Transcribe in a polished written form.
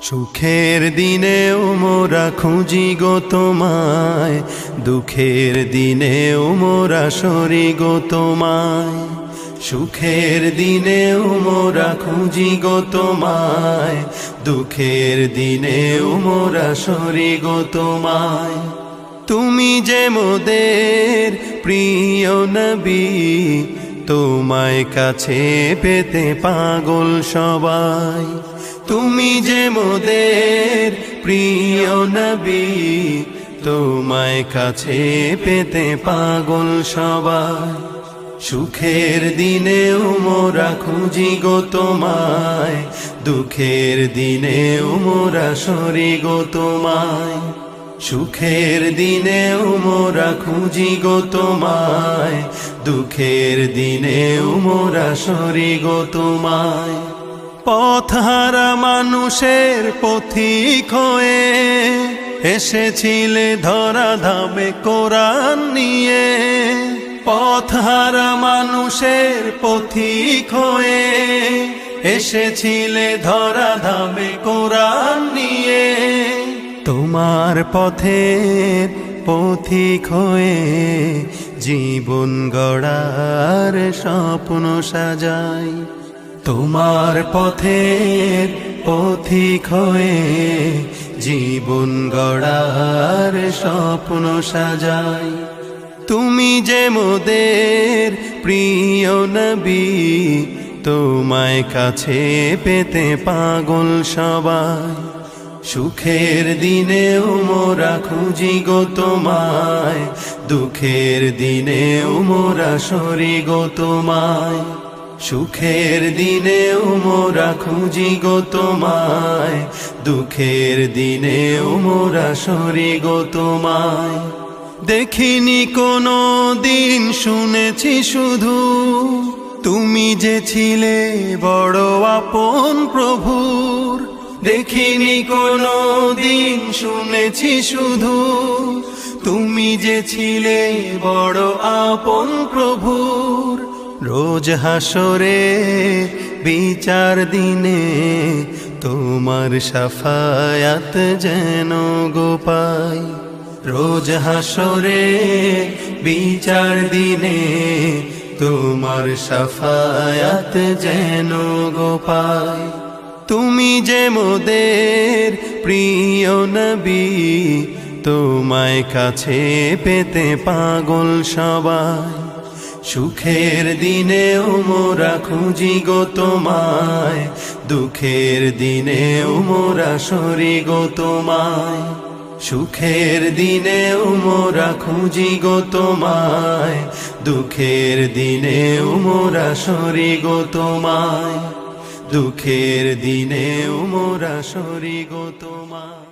সুখের দিনেও মোরা খুঁজি গো তোমায়, দুঃখের দিনেও মোরা সরি গো তোমায়। সুখের দিনেও মোরা খুঁজি গো তোমায়, দুঃখের দিনেও মোরা সরি গো তোমায়। তুমি যে মোদের প্রিয় নবী, তোমায় কাছে পেতে পাগল সবাই। তুমি যে মোদের প্রিয় নবী, তোমায় কাছে পেতে পাগল সবাই। সুখের দিনেও মোরা খুঁজি গো তোমায়, দুঃখের দিনেও মোরা সরি গো তোমায়। সুখের দিনেও মোরা খুঁজি গো তোমায়, দুঃখের দিনেও মোরা সরি গো তোমায়। পথহারা মানুষের পথিক হয়ে এসেছিলে ধরা ধামে কোরআন নিয়ে। পথহারা মানুষের পথিক হয়ে এসেছিলে ধরা ধামে কোরআন নিয়ে। তোমার পথের পথিক হয়ে জীবন গড়ার স্বপ্ন সাজাই। তোমার পথের পথিক হয়ে জীবন গড়ার স্বপ্ন সাজাই। তুমি যে মোদের প্রিয় নবী, তোমায় কাছে পেতে পাগল সবাই। সুখের দিনেও মোরা খুঁজি গো তোমায়, দুঃখের দিনেও মোরা সরি গো তোমায়। সুখের দিনেও মোরা খুঁজি গো তোমায়, দুঃখের দিনেও মোরা সরি গো তোমায়। দেখিনি কোনো দিন, শুনেছি শুধু তুমি যে ছিলে বড় আপন প্রভুর। দেখিনি কোনো দিন, শুনেছি শুধু তুমি যে ছিলে বড় আপন প্রভুর। রোজ হাসরে বিচার দিনে তোমার শাফায়াত যেন গো পাই। রোজ হাসরে বিচার দিনে তোমার শাফায়াত যেন গো পাই। তুমি যে মোদের প্রিয় নবী, তোমায় কাছে পেতে পাগল সবাই। সুখের দিনেও মোরা খুঁজি গো তোমায়, দুঃখের দিনেও মোরা সরি গো তোমায়। সুখের দিনেও মোরা খুঁজি গো তোমায়, দুঃখের দিনেও মোরা সরি গো তোমায়। দুঃখের দিনেও মোরা সরি গো তোমায়।